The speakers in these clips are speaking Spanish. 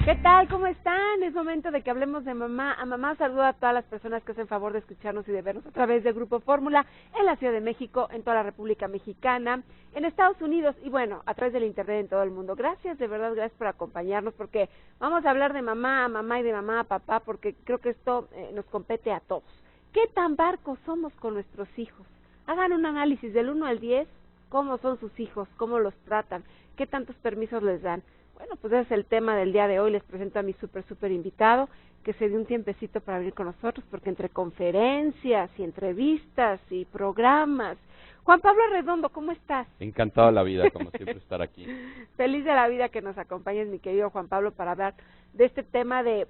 ¿Qué tal? ¿Cómo están? Es momento de que hablemos de mamá a mamá. Saludo a todas las personas que hacen favor de escucharnos y de vernos a través de Grupo Fórmula en la Ciudad de México, en toda la República Mexicana, en Estados Unidos y bueno, a través del internet en todo el mundo. Gracias, de verdad, gracias por acompañarnos porque vamos a hablar de mamá a mamá y de mamá a papá porque creo que esto nos compete a todos. ¿Qué tan barcos somos con nuestros hijos? Hagan un análisis del 1 al 10, cómo son sus hijos, cómo los tratan, qué tantos permisos les dan. Bueno, pues ese es el tema del día de hoy. Les presento a mi súper invitado, que se dio un tiempecito para venir con nosotros, porque entre conferencias y entrevistas y programas. Juan Pablo Redondo, ¿cómo estás? Encantado de la vida, como siempre, estar aquí. Feliz de la vida que nos acompañes, mi querido Juan Pablo, para hablar de este tema de,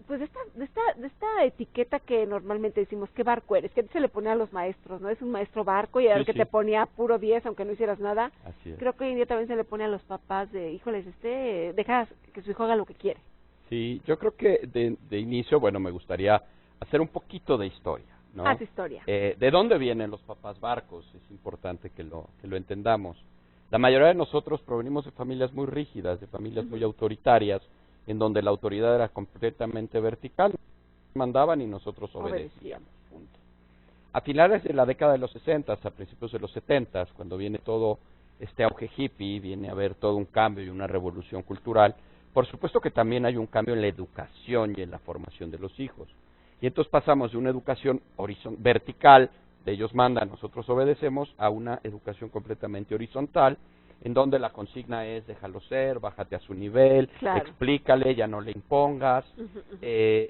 pues de esta etiqueta que normalmente decimos, ¿qué barco eres? ¿Qué se le pone a los maestros? ¿No? Es un maestro barco y al que te ponía puro 10 aunque no hicieras nada. Así es. Creo que hoy en día también se le pone a los papás de, híjoles, deja que su hijo haga lo que quiere. Sí, yo creo que de inicio, bueno, me gustaría hacer un poquito de historia, ¿no? Haz historia. ¿De dónde vienen los papás barcos? Es importante que lo entendamos. La mayoría de nosotros provenimos de familias muy rígidas, de familias muy autoritarias, en donde la autoridad era completamente vertical, mandaban y nosotros obedecíamos. Punto. A finales de la década de los 60, a principios de los 70, cuando viene todo este auge hippie, viene a haber todo un cambio y una revolución cultural, por supuesto que también hay un cambio en la educación y en la formación de los hijos. Y entonces pasamos de una educación vertical, de ellos mandan, nosotros obedecemos, a una educación completamente horizontal, en donde la consigna es déjalo ser, bájate a su nivel, claro, explícale, ya no le impongas.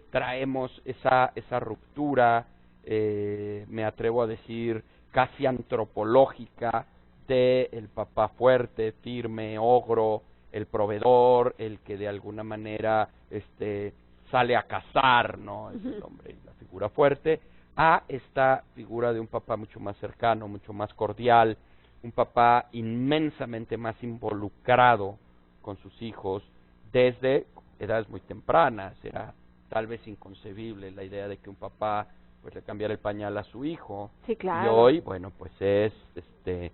Traemos esa ruptura, me atrevo a decir, casi antropológica, de el papá fuerte, firme, ogro, el proveedor, el que de alguna manera sale a cazar, ¿no? Es el hombre, la figura fuerte, a esta figura de un papá mucho más cercano, mucho más cordial, un papá inmensamente más involucrado con sus hijos desde edades muy tempranas. Era tal vez inconcebible la idea de que un papá pues le cambiara el pañal a su hijo. Sí, claro. Y hoy, bueno, pues es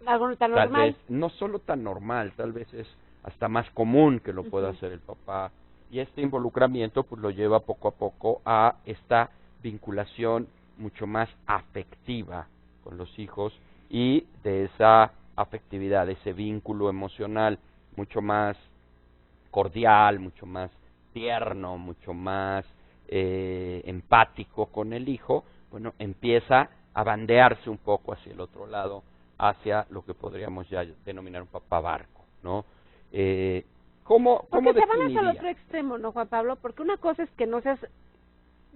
algo tan tal normal. vez no solo tan normal, tal vez es hasta más común que lo pueda hacer el papá. Y este involucramiento pues lo lleva poco a poco a esta vinculación mucho más afectiva con los hijos, y de esa afectividad, ese vínculo emocional mucho más cordial, mucho más tierno, mucho más empático con el hijo, bueno, empieza a bandearse un poco hacia el otro lado, hacia lo que podríamos ya denominar un papá barco, ¿no? ¿Cómo Porque se van definiría? hacia el otro extremo, ¿no, Juan Pablo? Porque una cosa es que no seas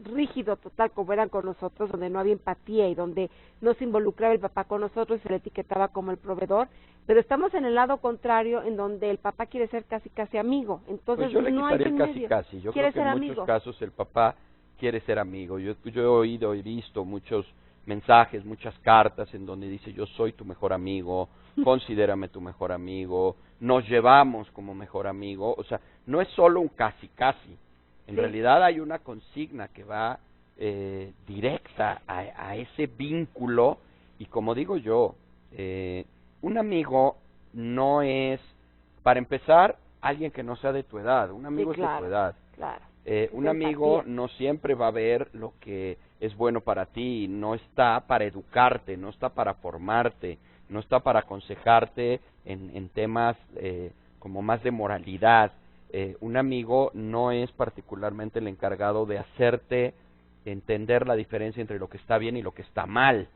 rígido total como eran con nosotros, donde no había empatía y donde no se involucraba el papá con nosotros y se le etiquetaba como el proveedor, pero estamos en el lado contrario, en donde el papá quiere ser casi amigo. Entonces pues yo le no hay quitaría el medio. casi. Yo Quiere creo que ser en muchos amigo. casos el papá quiere ser amigo. Yo he oído, he visto muchos mensajes, muchas cartas en donde dice yo soy tu mejor amigo, considérame tu mejor amigo, nos llevamos como mejor amigo. O sea, no es solo un casi. En realidad hay una consigna que va directa a ese vínculo. Y como digo yo, un amigo no es, para empezar, alguien que no sea de tu edad. Un amigo es de tu edad. Claro. Un amigo no siempre va a ver lo que es bueno para ti, no está para educarte, no está para formarte, no está para aconsejarte en temas como más de moralidad. Un amigo no es particularmente el encargado de hacerte entender la diferencia entre lo que está bien y lo que está mal.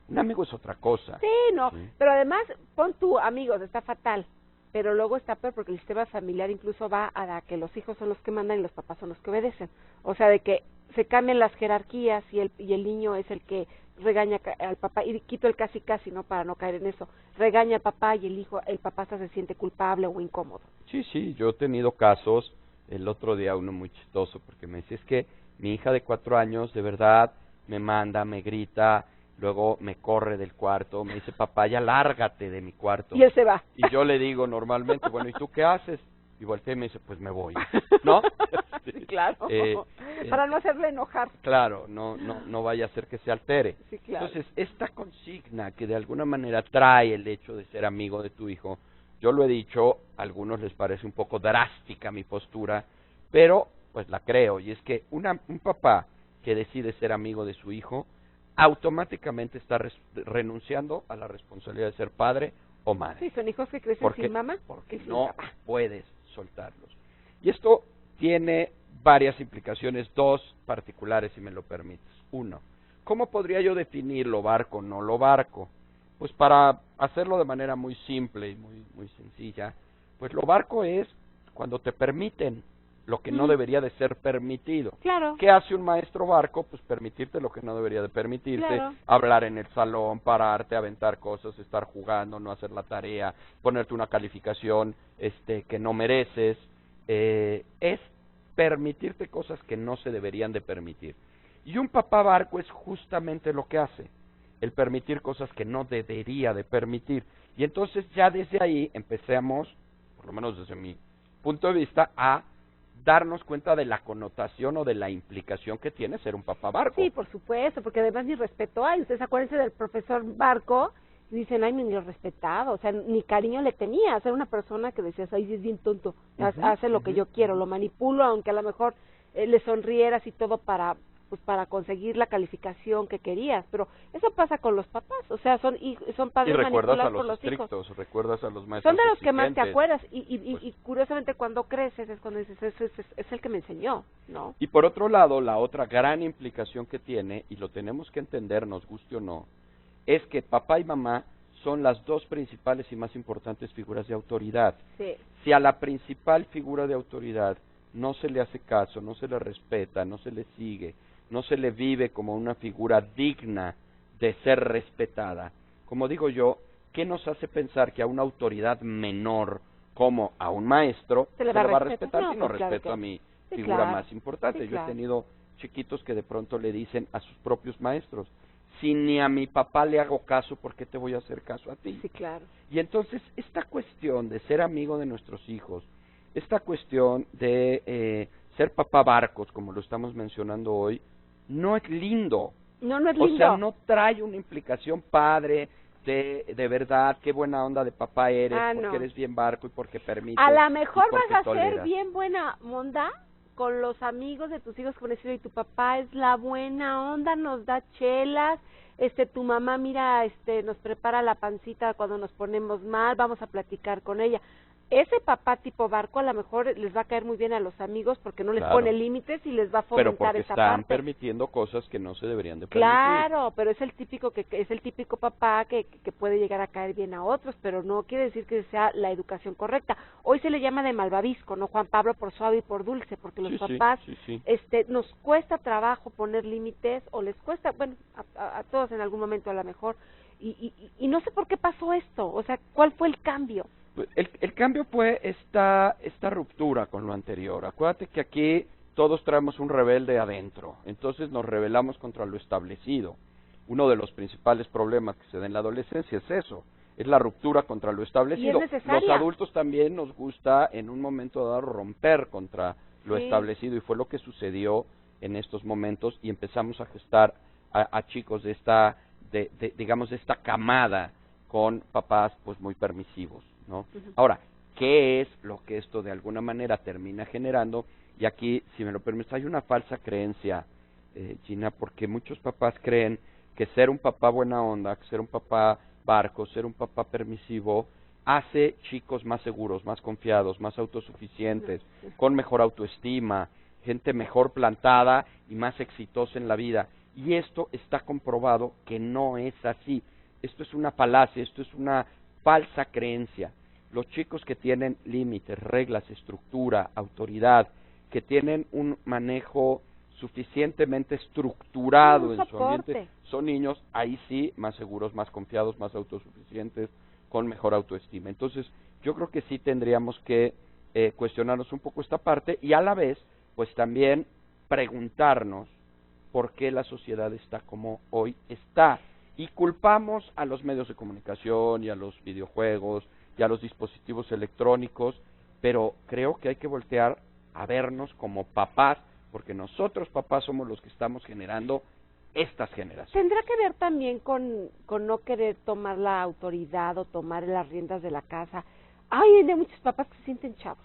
Un amigo es otra cosa. Sí, no, ¿sí? Pero además, pon tu amigos, está fatal, pero luego está peor porque el sistema familiar incluso va a que los hijos son los que mandan y los papás son los que obedecen. O sea, de que se cambian las jerarquías y el niño es el que regaña al papá, y quito el casi, ¿no? Para no caer en eso. Regaña al papá y el papá hasta se siente culpable o incómodo. Sí, yo he tenido casos, el otro día uno muy chistoso, porque me decía, es que mi hija de 4 años de verdad me manda, me grita, luego me corre del cuarto, me dice, papá, ya lárgate de mi cuarto. Y él se va. Y yo le digo normalmente, bueno, ¿y tú qué haces? Y volteé y me dice, pues me voy, ¿no? Sí, claro. Para no hacerle enojar. Claro, no vaya a ser que se altere. Sí, claro. Entonces, esta consigna que de alguna manera trae el hecho de ser amigo de tu hijo, yo lo he dicho, a algunos les parece un poco drástica mi postura, pero pues la creo, y es que un papá que decide ser amigo de su hijo, automáticamente está renunciando a la responsabilidad de ser padre o madre. Sí, son hijos que crecen sin mamá. Porque sin no papá. puedes soltarlos. Y esto tiene varias implicaciones, dos particulares, si me lo permites. Uno, ¿cómo podría yo definir lo barco o no lo barco? Pues para hacerlo de manera muy simple y muy sencilla, pues lo barco es cuando te permiten lo que no debería de ser permitido. Claro. ¿Qué hace un maestro barco? Pues permitirte lo que no debería de permitirte, Claro. hablar en el salón, pararte, aventar cosas, estar jugando, no hacer la tarea, ponerte una calificación que no mereces, es permitirte cosas que no se deberían de permitir. Y un papá barco es justamente lo que hace, el permitir cosas que no debería de permitir. Y entonces ya desde ahí empecemos, por lo menos desde mi punto de vista, a darnos cuenta de la connotación o de la implicación que tiene ser un papá barco. Sí, por supuesto, porque además ni respeto hay. Ustedes acuérdense del profesor Barco y dicen, ay, ni lo respetaba, o sea, ni cariño le tenía. Era una persona que decías, ay, es bien tonto, hace lo que yo quiero, lo manipulo, aunque a lo mejor le sonrieras y todo para conseguir la calificación que querías, pero eso pasa con los papás, o sea, son padres manipulados por los hijos. Recuerdas a los maestros son de los que más te acuerdas y pues, curiosamente cuando creces es cuando dices, es el que me enseñó, ¿no? Y por otro lado, la otra gran implicación que tiene, y lo tenemos que entender, nos guste o no, es que papá y mamá son las dos principales y más importantes figuras de autoridad. Sí. Si a la principal figura de autoridad no se le hace caso, no se le respeta, no se le sigue, no se le vive como una figura digna de ser respetada. Como digo yo, ¿qué nos hace pensar que a una autoridad menor como a un maestro se le va a respetar si no respeto a mi figura más importante? Sí, yo claro. he tenido chiquitos que de pronto le dicen a sus propios maestros, si ni a mi papá le hago caso, ¿por qué te voy a hacer caso a ti? Sí, claro. Y entonces esta cuestión de ser amigo de nuestros hijos, esta cuestión de ser papá barcos, como lo estamos mencionando hoy, no es lindo. No es lindo. O sea, no trae una implicación padre de verdad, qué buena onda de papá eres, porque eres bien barco y porque permites. A lo mejor vas a toleras. ser bien buena onda con los amigos de tus hijos, con decir, y tu papá es la buena onda, nos da chelas, tu mamá, mira, nos prepara la pancita cuando nos ponemos mal, vamos a platicar con ella. Ese papá tipo barco a lo mejor les va a caer muy bien a los amigos porque no les pone límites y les va a fomentar pero porque esa están parte. permitiendo cosas que no se deberían de permitir. Claro, pero es el típico papá que puede llegar a caer bien a otros, pero no quiere decir que sea la educación correcta. Hoy se le llama de malvavisco, ¿no, Juan Pablo? Por suave y por dulce, porque los papás sí. Nos cuesta trabajo poner límites o les cuesta, bueno, a todos en algún momento a lo mejor, y no sé por qué pasó esto, o sea, ¿cuál fue el cambio? El cambio fue esta ruptura con lo anterior. Acuérdate que aquí todos traemos un rebelde adentro, entonces nos rebelamos contra lo establecido. Uno de los principales problemas que se da en la adolescencia es eso, es la ruptura contra lo establecido. Y es necesaria. Los adultos también nos gusta en un momento dado romper contra lo establecido, y fue lo que sucedió en estos momentos, y empezamos a gestar a chicos de esta camada con papás pues muy permisivos, ¿no? Ahora, ¿qué es lo que esto de alguna manera termina generando? Y aquí, si me lo permites, hay una falsa creencia, Gina, porque muchos papás creen que ser un papá buena onda, que ser un papá barco, ser un papá permisivo, hace chicos más seguros, más confiados, más autosuficientes, con mejor autoestima, gente mejor plantada y más exitosa en la vida. Y esto está comprobado que no es así. Esto es una falacia, esto es una falsa creencia. Los chicos que tienen límites, reglas, estructura, autoridad, que tienen un manejo suficientemente estructurado en su ambiente, son niños, ahí sí, más seguros, más confiados, más autosuficientes, con mejor autoestima. Entonces, yo creo que sí tendríamos que cuestionarnos un poco esta parte, y a la vez, pues también preguntarnos por qué la sociedad está como hoy está. Y culpamos a los medios de comunicación y a los videojuegos y a los dispositivos electrónicos, pero creo que hay que voltear a vernos como papás, porque nosotros papás somos los que estamos generando estas generaciones. ¿Tendrá que ver también con no querer tomar la autoridad o tomar las riendas de la casa? Hay muchos papás que se sienten chavos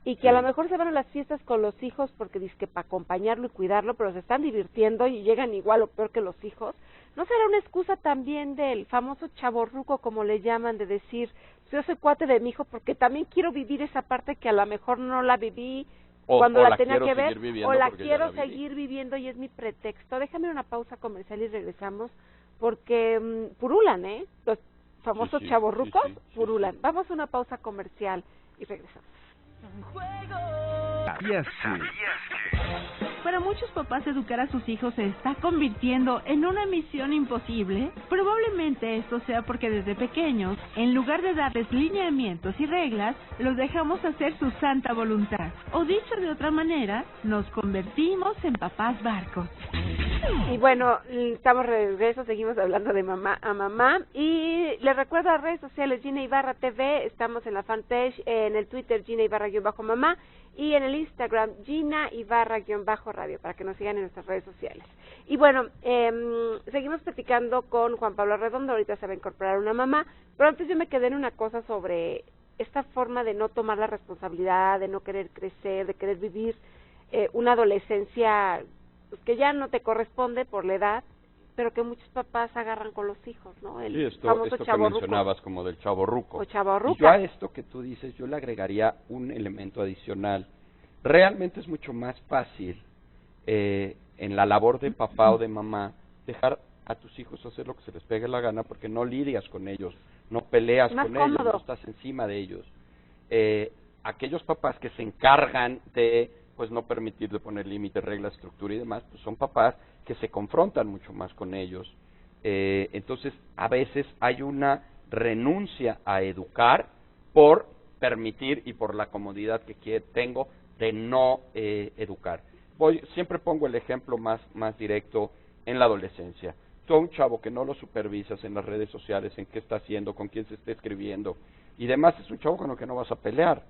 y que a lo mejor se van a las fiestas con los hijos porque dizque para acompañarlo y cuidarlo, pero se están divirtiendo y llegan igual o peor que los hijos. ¿No será una excusa también del famoso chavorruco, como le llaman, de decir, yo soy cuate de mi hijo porque también quiero vivir esa parte que a lo mejor no la viví cuando la tenía que ver, o la quiero seguir viviendo y es mi pretexto? Déjame una pausa comercial y regresamos, porque purulan, los famosos chavorrucos purulan. Vamos a una pausa comercial y regresamos. Para muchos papás, educar a sus hijos se está convirtiendo en una misión imposible. Probablemente esto sea porque desde pequeños, en lugar de darles lineamientos y reglas, los dejamos hacer su santa voluntad. O dicho de otra manera, nos convertimos en papás barcos. Y bueno, estamos de regreso, seguimos hablando de mamá a mamá. Y les recuerdo las redes sociales, Gina Ibarra TV, estamos en la fanpage, en el Twitter, Gina Ibarra-mamá, y en el Instagram, Gina Ibarra-radio, para que nos sigan en nuestras redes sociales. Y bueno, seguimos platicando con Juan Pablo Redondo, ahorita se va a incorporar una mamá, pero antes yo me quedé en una cosa sobre esta forma de no tomar la responsabilidad, de no querer crecer, de querer vivir una adolescencia que ya no te corresponde por la edad, pero que muchos papás agarran con los hijos, ¿no? El esto que mencionabas como del chavorruco. O chavorruca. Y yo a esto que tú dices, yo le agregaría un elemento adicional. Realmente es mucho más fácil en la labor de papá o de mamá dejar a tus hijos hacer lo que se les pegue la gana porque no lidias con ellos, no peleas con ellos, no estás encima de ellos. Aquellos papás que se encargan de pues no permitir de poner límites, reglas, estructura y demás, pues son papás que se confrontan mucho más con ellos. Entonces, a veces hay una renuncia a educar por permitir y por la comodidad que tengo de no educar. Siempre pongo el ejemplo más directo en la adolescencia. Tú a un chavo que no lo supervisas en las redes sociales, en qué está haciendo, con quién se está escribiendo y demás, es un chavo con el que no vas a pelear.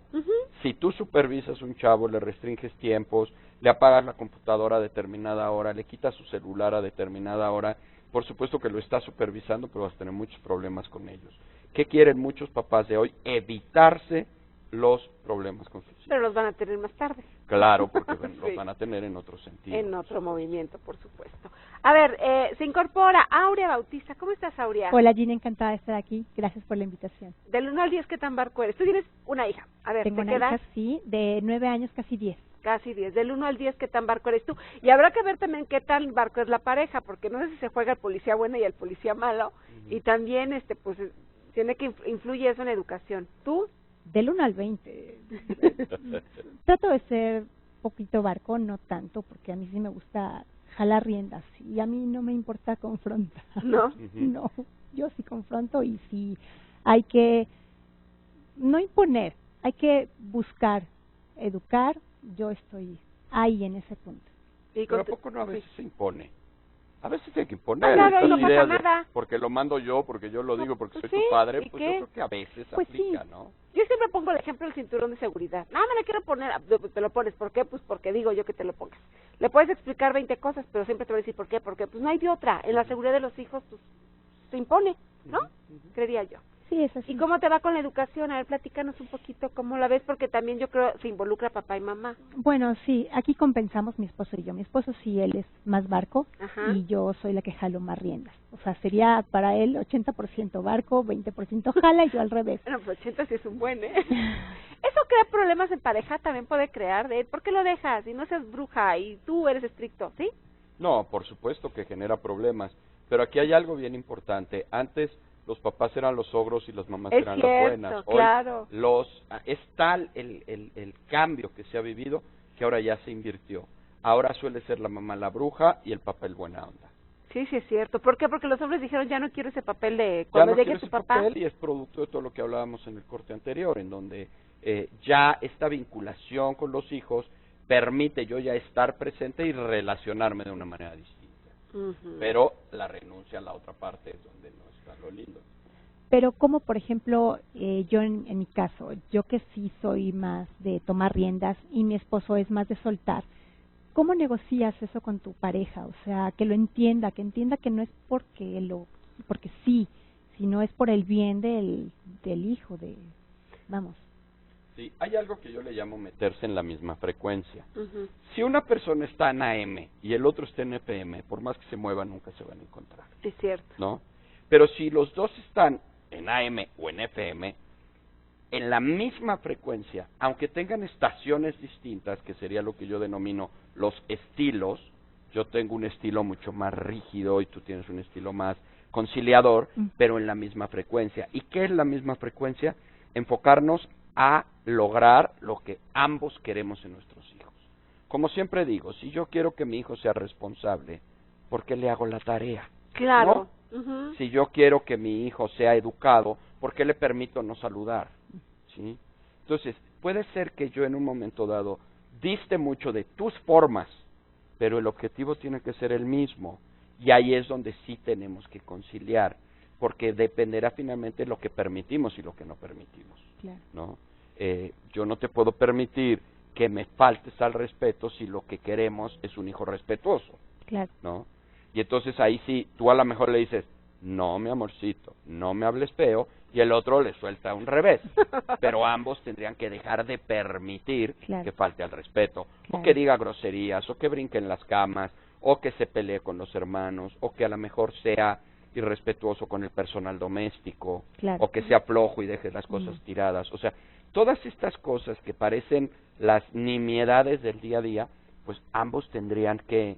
Si tú supervisas a un chavo, le restringes tiempos, le apagas la computadora a determinada hora, le quitas su celular a determinada hora, por supuesto que lo estás supervisando, pero vas a tener muchos problemas con ellos. ¿Qué quieren muchos papás de hoy? Evitarse los problemas con sus hijos. Pero los van a tener más tarde. Claro, porque los van a tener en otro sentido. En otro movimiento, por supuesto. A ver, se incorpora Aurea Bautista. ¿Cómo estás, Aurea? Hola, Gina, encantada de estar aquí. Gracias por la invitación. Del 1 al 10, ¿qué tan barco eres? Tú tienes una hija. A ver, Tengo una hija, sí, de 9 años, casi 10. Casi 10. Del 1 al 10, ¿qué tan barco eres tú? Y habrá que ver también qué tan barco es la pareja, porque no sé si se juega el policía bueno y el policía malo, y también, pues, tiene que influye eso en la educación. ¿Tú? Del 1 al 20. Trato de ser poquito barco, no tanto, porque a mí sí me gusta jalar riendas y a mí no me importa confrontar. ¿No? No, yo sí confronto y sí hay que no imponer, hay que buscar, educar. Yo estoy ahí en ese punto. Pero ¿a poco no a veces se impone? A veces hay que imponer. Claro, no pasa nada. Porque lo mando yo, porque yo lo digo, porque soy tu padre, pues yo creo que a veces aplica, sí. ¿no? Yo siempre pongo el ejemplo del cinturón de seguridad. No, me lo quiero poner. Te lo pones. ¿Por qué? Pues porque digo yo que te lo pongas. Le puedes explicar 20 cosas, pero siempre te voy a decir por qué. Porque pues no hay de otra. En la seguridad de los hijos, pues se impone, ¿no? Creería yo. Sí, es así. ¿Y cómo te va con la educación? A ver, platícanos un poquito cómo la ves, porque también yo creo se involucra papá y mamá. Bueno, sí, aquí compensamos mi esposo y yo. Mi esposo sí, él es más barco. Ajá. Y yo soy la que jalo más riendas. O sea, sería para él 80% barco, 20% jala y yo al revés. Bueno, pues 80 sí es un buen, ¿eh? Eso crea problemas en pareja, también puede crear, ¿por qué lo dejas? Y no seas bruja y tú eres estricto, ¿sí? No, por supuesto que genera problemas, pero aquí hay algo bien importante. Antes los papás eran los ogros y las mamás eran las buenas. Hoy claro. Es tal el cambio que se ha vivido que ahora ya se invirtió. Ahora suele ser la mamá la bruja y el papá el buena onda. Sí, sí es cierto. ¿Por qué? Porque los hombres dijeron ya no quiero ese papel de cuando llegue tu papá. Papel, y es producto de todo lo que hablábamos en el corte anterior, en donde ya esta vinculación con los hijos permite yo ya estar presente y relacionarme de una manera distinta. Pero la renuncia a la otra parte es donde no está lo lindo. Pero como, por ejemplo, yo en mi caso, yo que sí soy más de tomar riendas y mi esposo es más de soltar, ¿cómo negocias eso con tu pareja? O sea, que lo entienda, que no es porque sí, sino es por el bien del hijo, vamos. Sí, hay algo que yo le llamo meterse en la misma frecuencia. Ujú. Si una persona está en AM y el otro está en FM, por más que se muevan, nunca se van a encontrar, Es cierto. ¿no? Pero si los dos están en AM o en FM, en la misma frecuencia, aunque tengan estaciones distintas, que sería lo que yo denomino los estilos, yo tengo un estilo mucho más rígido y tú tienes un estilo más conciliador, pero en la misma frecuencia. ¿Y qué es la misma frecuencia? Enfocarnos a lograr lo que ambos queremos en nuestros hijos. Como siempre digo, si yo quiero que mi hijo sea responsable, ¿por qué le hago la tarea? Claro. ¿No? Ujú. Si yo quiero que mi hijo sea educado, ¿por qué le permito no saludar? ¿Sí? Entonces, puede ser que yo en un momento dado diste mucho de tus formas, pero el objetivo tiene que ser el mismo. Y ahí es donde sí tenemos que conciliar, porque dependerá finalmente lo que permitimos y lo que no permitimos. Claro. ¿No? Yo no te puedo permitir que me faltes al respeto si lo que queremos es un hijo respetuoso. Claro. ¿No? Y entonces ahí sí, tú a lo mejor le dices, no, mi amorcito, no me hables feo, y el otro le suelta un revés. Pero ambos tendrían que dejar de permitir Claro. que falte al respeto, Claro. o que diga groserías, o que brinque en las camas, o que se pelee con los hermanos, o que a lo mejor sea irrespetuoso con el personal doméstico, Claro. o que sea flojo y deje las cosas tiradas. O sea, todas estas cosas que parecen las nimiedades del día a día, pues ambos tendrían que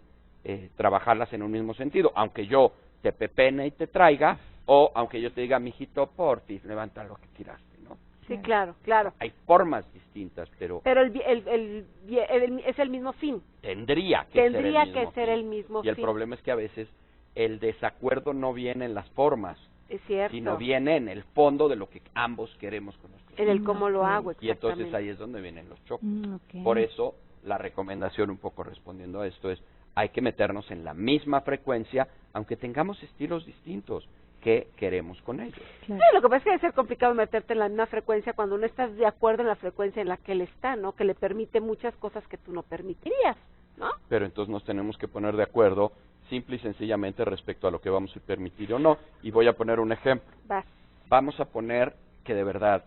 trabajarlas en un mismo sentido, aunque yo te pepene y te traiga, o aunque yo te diga, mijito, porfis, levanta lo que tiraste, ¿no? Sí, claro, claro. Hay formas distintas, pero Pero es el mismo fin. tendría que Tendría ser el que mismo ser fin. el mismo Y el fin. problema es que a veces el desacuerdo no viene en las formas, Es cierto. sino viene en el fondo de lo que ambos queremos con nuestros En el hijos. cómo lo Ok. hago, Y entonces exactamente. ahí es donde vienen los choques. Ok. Por eso la recomendación, un poco respondiendo a esto, es hay que meternos en la misma frecuencia, aunque tengamos estilos distintos. ¿Qué queremos con ellos? Claro. Sí, lo que pasa es que debe ser complicado meterte en la misma frecuencia cuando no estás de acuerdo en la frecuencia en la que él está, ¿no? Que le permite muchas cosas que tú no permitirías, ¿no? Pero entonces nos tenemos que poner de acuerdo simple y sencillamente respecto a lo que vamos a permitir o no. Y voy a poner un ejemplo. Vas. Vamos a poner que de verdad,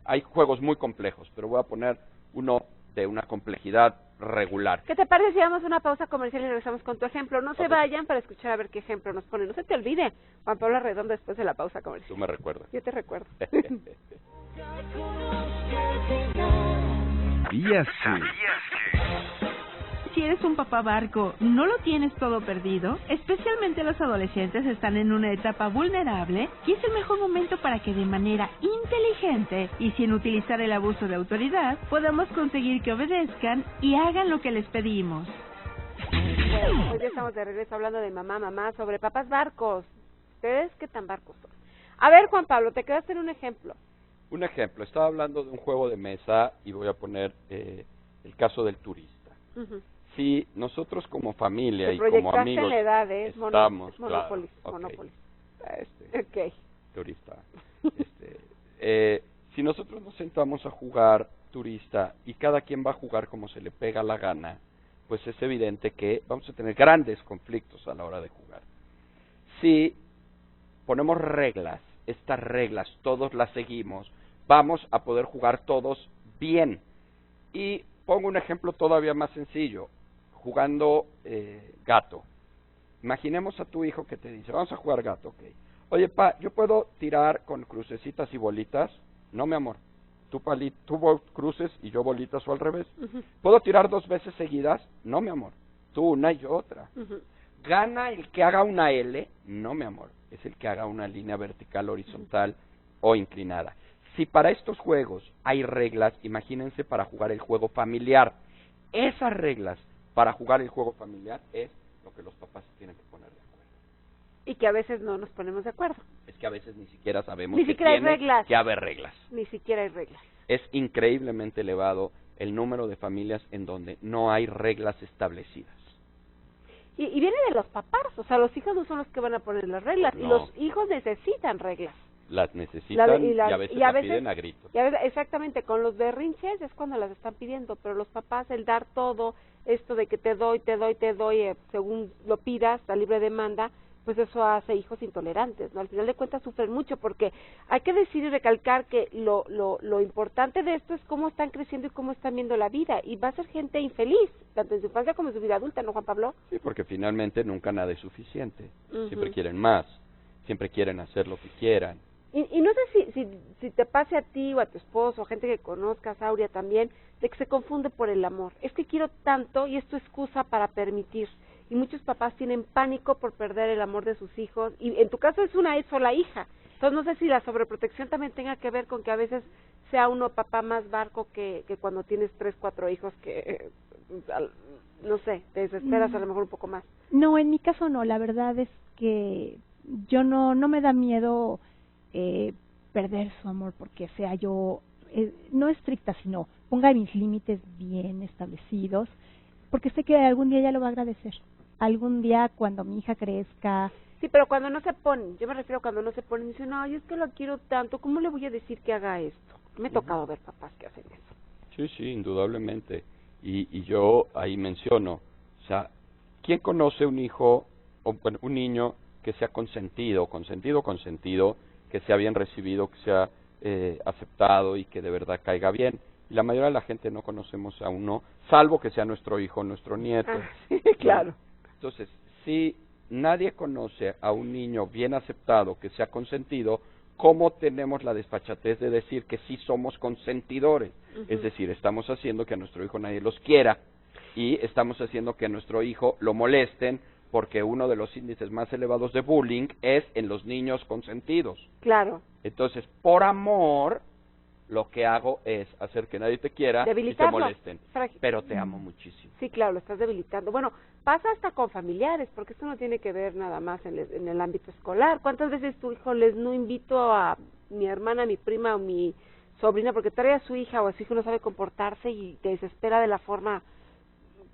hay juegos muy complejos, pero voy a poner uno de una complejidad regular. ¿Qué te parece si damos una pausa comercial y regresamos con tu ejemplo? No se Ok. vayan para escuchar a ver qué ejemplo nos pone. No se te olvide, Juan Pablo Arredondo, después de la pausa comercial. Tú me recuerdas. Yo te recuerdo. ¿Sabías que? Si eres un papá barco, ¿no lo tienes todo perdido? Especialmente los adolescentes están en una etapa vulnerable y es el mejor momento para que de manera inteligente y sin utilizar el abuso de autoridad podamos conseguir que obedezcan y hagan lo que les pedimos. Bueno, pues ya estamos de regreso hablando de mamá, sobre papás barcos. ¿Ustedes qué tan barcos son? A ver, Juan Pablo, te quedaste en un ejemplo. Un ejemplo, estaba hablando de un juego de mesa y voy a poner el caso del turista. Ujú. Si nosotros como familia Te y como proyectaste amigos en la edad, es estamos, Monopoly. claro, ok. Monopoly. Este, Ok. turista. Si nosotros nos sentamos a jugar turista y cada quien va a jugar como se le pega la gana, pues es evidente que vamos a tener grandes conflictos a la hora de jugar. Si ponemos reglas, estas reglas todos las seguimos, vamos a poder jugar todos bien. Y pongo un ejemplo todavía más sencillo, jugando gato. Imaginemos a tu hijo que te dice, vamos a jugar gato, ok. Oye, ¿yo puedo tirar con crucecitas y bolitas? No, mi amor. Tú cruces y yo bolitas o al revés. Ujú. ¿Puedo tirar 2 veces seguidas? No, mi amor. Tú una y yo otra. Ujú. ¿Gana el que haga una L? No, mi amor. Es el que haga una línea vertical, horizontal o inclinada. Si para estos juegos hay reglas, imagínense para jugar el juego familiar. Esas reglas para jugar el juego familiar es lo que los papás tienen que poner de acuerdo. Y que a veces no nos ponemos de acuerdo. Es que a veces ni siquiera sabemos Ni que siquiera hay tiene reglas. que haber reglas. Ni siquiera hay reglas. Es increíblemente elevado el número de familias en donde no hay reglas establecidas. Y viene de los papás, o sea, los hijos no son los que van a poner las reglas, y No. los hijos necesitan reglas. Las necesitan y a veces las piden a gritos. Y a veces, exactamente, con los berrinches es cuando las están pidiendo, pero los papás, el dar todo, esto de que te doy, según lo pidas, la libre demanda, pues eso hace hijos intolerantes, ¿no? Al final de cuentas sufren mucho, porque hay que decir y recalcar que lo importante de esto es cómo están creciendo y cómo están viendo la vida, y va a ser gente infeliz, tanto en su infancia como en su vida adulta, ¿no, Juan Pablo? Sí, porque finalmente nunca nada es suficiente. Ujú. Siempre quieren más, siempre quieren hacer lo que quieran. Y no sé si te pase a ti o a tu esposo, o gente que conozcas, Aurea también, de que se confunde por el amor. Es que quiero tanto y es tu excusa para permitir. Y muchos papás tienen pánico por perder el amor de sus hijos, y en tu caso es una sola hija. Entonces no sé si la sobreprotección también tenga que ver con que a veces sea uno papá más barco que cuando tienes 3, 4 hijos que, no sé, te desesperas a lo mejor un poco más. No, en mi caso no, la verdad es que yo no me da miedo perder su amor porque sea yo, no estricta, sino ponga mis límites bien establecidos, porque sé que algún día ella lo va a agradecer. Algún día cuando mi hija crezca. Sí, pero cuando no se ponen, yo me refiero a cuando no se ponen, dicen, no, yo es que lo quiero tanto, ¿cómo le voy a decir que haga esto? Me he tocado ver papás que hacen eso. Sí, sí, indudablemente. Y yo ahí menciono, o sea, ¿quién conoce un hijo o bueno, un niño que sea consentido, que sea bien recibido, que sea aceptado y que de verdad caiga bien? Y la mayoría de la gente no conocemos a uno, salvo que sea nuestro hijo o nuestro nieto. Sí, claro. Entonces, si nadie conoce a un niño bien aceptado, que sea consentido, ¿cómo tenemos la desfachatez de decir que sí somos consentidores? Es decir, estamos haciendo que a nuestro hijo nadie los quiera y estamos haciendo que a nuestro hijo lo molesten, porque uno de los índices más elevados de bullying es en los niños consentidos. Claro. Entonces, por amor, lo que hago es hacer que nadie te quiera y te molesten, pero te amo muchísimo. Sí, claro, lo estás debilitando. Bueno, pasa hasta con familiares, porque esto no tiene que ver nada más en el ámbito escolar. ¿Cuántas veces tu hijo no invito a mi hermana, mi prima o mi sobrina porque trae a su hija o a su hijo no sabe comportarse y te desespera de la forma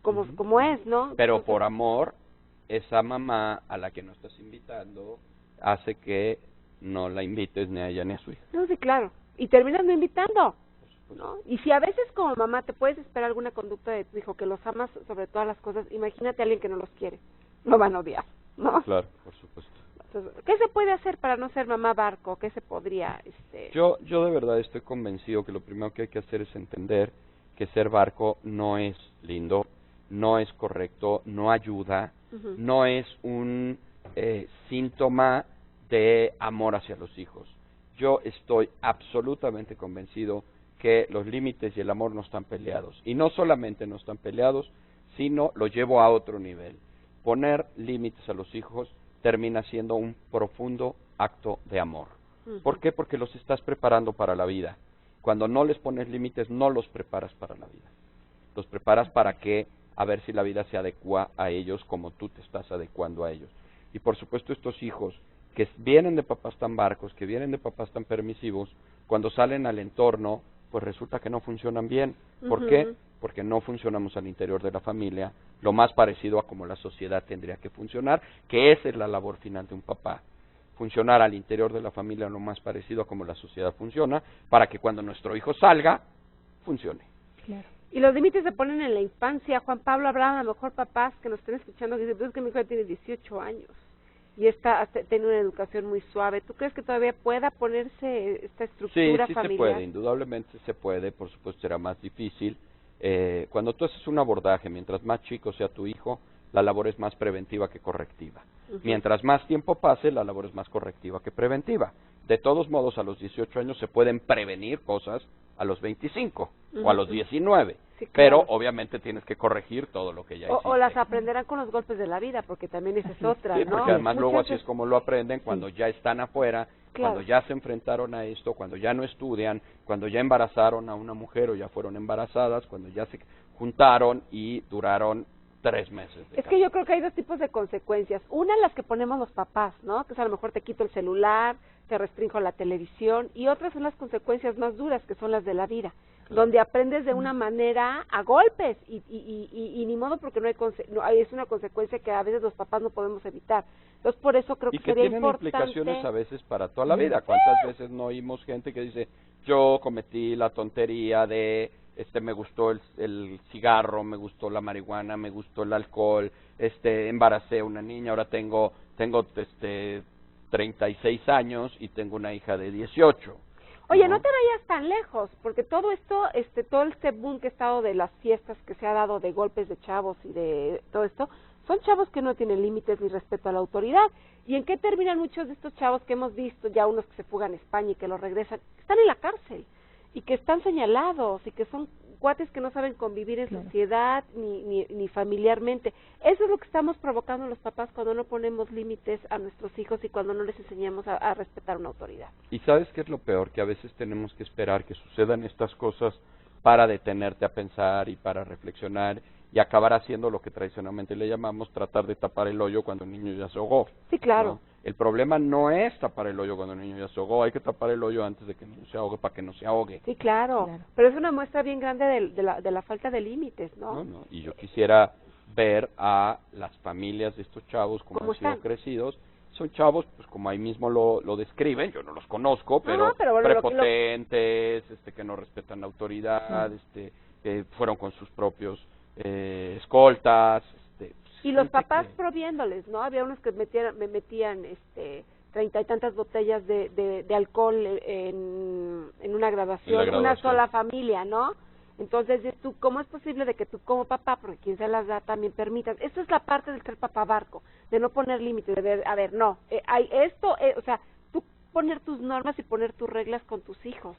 como es, ¿no? Pero Entonces, por amor, esa mamá a la que no estás invitando hace que no la invites ni a ella ni a su hija. no, sí, claro. Y terminas no invitando, ¿no? Y si a veces como mamá te puedes esperar alguna conducta de tu hijo que los amas sobre todas las cosas, imagínate a alguien que no los quiere. Lo van a odiar, ¿no? Claro, por supuesto. Entonces, ¿qué se puede hacer para no ser mamá barco? ¿Qué se podría...? Yo de verdad estoy convencido que lo primero que hay que hacer es entender que ser barco no es lindo, no es correcto, no ayuda, no es un síntoma de amor hacia los hijos. Yo estoy absolutamente convencido que los límites y el amor no están peleados. Y no solamente no están peleados, sino lo llevo a otro nivel. Poner límites a los hijos termina siendo un profundo acto de amor. ¿Por qué? Porque los estás preparando para la vida. Cuando no les pones límites, no los preparas para la vida. Los preparas para que, a ver si la vida se adecua a ellos como tú te estás adecuando a ellos. Y por supuesto estos hijos que vienen de papás tan barcos, que vienen de papás tan permisivos, cuando salen al entorno, pues resulta que no funcionan bien. ¿Por qué? Porque no funcionamos al interior de la familia, lo más parecido a como la sociedad tendría que funcionar, que esa es la labor final de un papá. Funcionar al interior de la familia lo más parecido a como la sociedad funciona, para que cuando nuestro hijo salga, funcione. Claro. Y los límites se ponen en la infancia. Juan Pablo, habrá a lo mejor papás que nos estén escuchando que dicen, pues es que mi hijo tiene 18 años y tiene una educación muy suave. ¿Tú crees que todavía pueda ponerse esta estructura sí familiar? Se puede, indudablemente se puede, por supuesto será más difícil. Cuando tú haces un abordaje, mientras más chico sea tu hijo, la labor es más preventiva que correctiva. Mientras más tiempo pase, la labor es más correctiva que preventiva. De todos modos, a los 18 años se pueden prevenir cosas a los 25 o a los 19, sí, claro. Pero obviamente tienes que corregir todo lo que ya hiciste. O las aprenderán con los golpes de la vida, porque también esa es otra, sí, ¿no? porque además luego Muchas así es como lo aprenden cuando ya están afuera, claro. cuando ya se enfrentaron a esto, cuando ya no estudian, cuando ya embarazaron a una mujer o ya fueron embarazadas, cuando ya se juntaron y duraron 3 meses. Es que yo creo que hay dos tipos de consecuencias. Una, las que ponemos los papás, ¿no? Que es a lo mejor te quito el celular, te restringo la televisión, y otras son las consecuencias más duras, que son las de la vida, donde aprendes de una manera a golpes, y ni modo porque no es una consecuencia que a veces los papás no podemos evitar. Entonces, por eso creo que sería importante... Y que tienen implicaciones a veces para toda la vida. ¿Cuántas veces no oímos gente que dice, yo cometí la tontería de... me gustó el cigarro, me gustó la marihuana, me gustó el alcohol, embaracé a una niña, ahora tengo tengo 36 años y tengo una hija de 18. Oye, no te vayas tan lejos, porque todo esto, todo este boom que ha estado de las fiestas que se ha dado de golpes de chavos y de todo esto, son chavos que no tienen límites ni respeto a la autoridad. ¿Y en qué terminan muchos de estos chavos que hemos visto, ya unos que se fugan a España y que los regresan? Están en la cárcel y que están señalados y que son cuates que no saben convivir en sociedad ni familiarmente. Eso es lo que estamos provocando los papás cuando no ponemos límites a nuestros hijos y cuando no les enseñamos a respetar una autoridad. ¿Y sabes qué es lo peor? Que a veces tenemos que esperar que sucedan estas cosas para detenerte a pensar y para reflexionar y acabar haciendo lo que tradicionalmente le llamamos tratar de tapar el hoyo cuando el niño ya se ahogó. Sí, claro. ¿No? El problema no es tapar el hoyo cuando el niño ya se ahogó, hay que tapar el hoyo antes de que el niño se ahogue para que no se ahogue. Sí, claro. Pero es una muestra bien grande de la falta de límites, ¿no? No. Y yo quisiera ver a las familias de estos chavos como han sido crecidos. Son chavos, pues como ahí mismo lo describen, yo no los conozco, pero bueno, prepotentes, que no respetan la autoridad, que fueron con sus propios escoltas. Y los papás proviéndoles, ¿no? Había unos que me metían 30 y tantas botellas de alcohol en una graduación, una sola familia, ¿no? Entonces, ¿tú cómo es posible de que tú como papá, porque quien se las da, también permitas? Eso es la parte del ser papá barco, de no poner límites, de ver, a ver, no, hay esto, o sea, tú poner tus normas y poner tus reglas con tus hijos.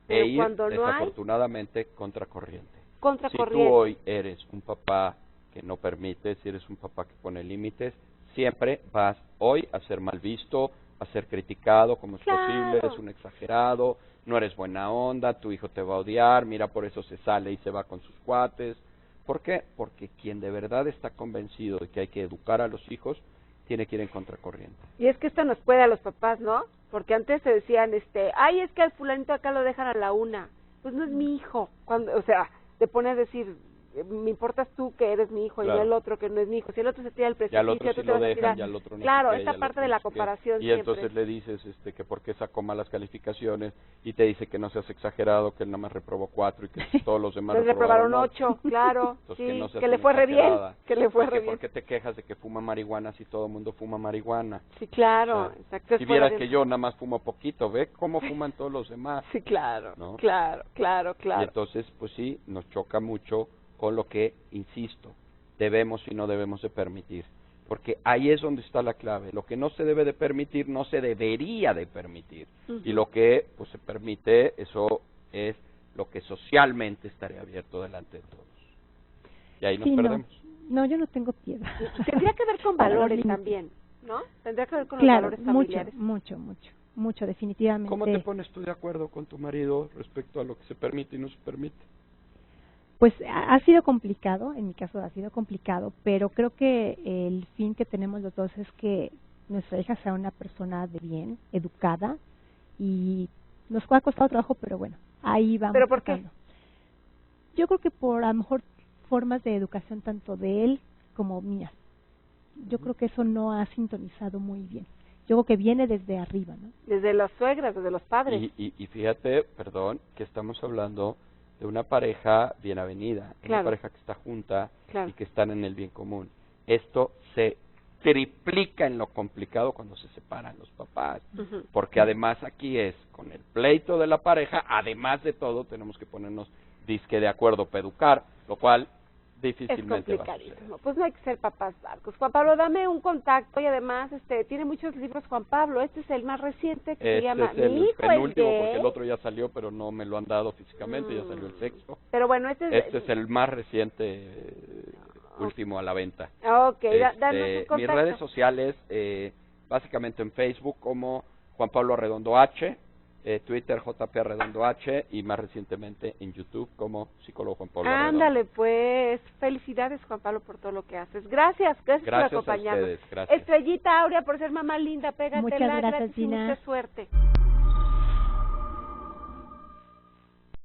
Pero cuando no hay, desafortunadamente, contracorriente. Si tú hoy eres un papá que no permite, si eres un papá que pone límites, siempre vas hoy a ser mal visto, a ser criticado, como es posible, eres un exagerado, no eres buena onda, tu hijo te va a odiar, mira, por eso se sale y se va con sus cuates. ¿Por qué? Porque quien de verdad está convencido de que hay que educar a los hijos, tiene que ir en contracorriente. Y es que esto nos puede a los papás, ¿no? Porque antes se decían, ay, es que al fulanito acá lo dejan a la 1. Pues no es mi hijo. O sea, te pones a decir, me importas tú que eres mi hijo y no el otro que no es mi hijo. Si el otro se tira el precipicio, ya el otro sí lo dejan, ya el otro no. Claro, esta parte de la comparación y entonces le dices que por qué sacó malas calificaciones y te dice que no seas exagerado, que él nada más reprobó 4 y que todos los demás reprobaron 8, claro. Entonces, sí, no seas que le fue re bien, que le fue re bien. ¿Por qué te quejas de que fuma marihuana si todo el mundo fuma marihuana? Sí, claro, exacto. Si vieras que yo nada más fumo poquito, ve cómo fuman todos los demás. Sí, claro, ¿no? claro. Y entonces, pues sí, nos choca mucho con lo que, insisto, debemos y no debemos de permitir, porque ahí es donde está la clave. Lo que no se debe de permitir, no se debería de permitir, y lo que pues se permite, eso es lo que socialmente estaría abierto delante de todos. Y ahí nos perdemos. No, yo no tengo piedad. Tendría que ver con valores también, ¿no? Tendría que ver con los valores familiares. Mucho, definitivamente. ¿Cómo te pones tú de acuerdo con tu marido respecto a lo que se permite y no se permite? Pues ha sido complicado, en mi caso ha sido complicado, pero creo que el fin que tenemos los dos es que nuestra hija sea una persona de bien, educada, y nos ha costado trabajo, pero bueno, ahí vamos. ¿Pero por qué? Yo creo que por a lo mejor formas de educación tanto de él como mías. Yo creo que eso no ha sintonizado muy bien. Yo creo que viene desde arriba, ¿no? Desde las suegras, desde los padres. Y fíjate, perdón, que estamos hablando de una pareja bien avenida, una pareja que está junta y que están en el bien común. Esto se triplica en lo complicado cuando se separan los papás, porque además aquí es con el pleito de la pareja, además de todo tenemos que ponernos disque de acuerdo para educar, lo cual difícilmente es complicadísimo. Pues no hay que ser papás barcos. Juan Pablo, dame un contacto y además tiene muchos libros Juan Pablo. Este es el más reciente que se llama Mi hijo es penúltimo porque el otro ya salió, pero no me lo han dado físicamente, ya salió el sexto. Pero bueno, este es el más reciente, último a la venta. Okay, danos un contacto. Mis redes sociales, básicamente en Facebook como Juan Pablo Arredondo H, Twitter JP Arredondo H y más recientemente en YouTube como psicólogo Juan Pablo Arredondo. Ándale pues, felicidades Juan Pablo por todo lo que haces. Gracias por acompañarnos. A ustedes, gracias. Estrellita Aurea por ser mamá linda, pégatela, muchas gracias, Gina. Mucha suerte.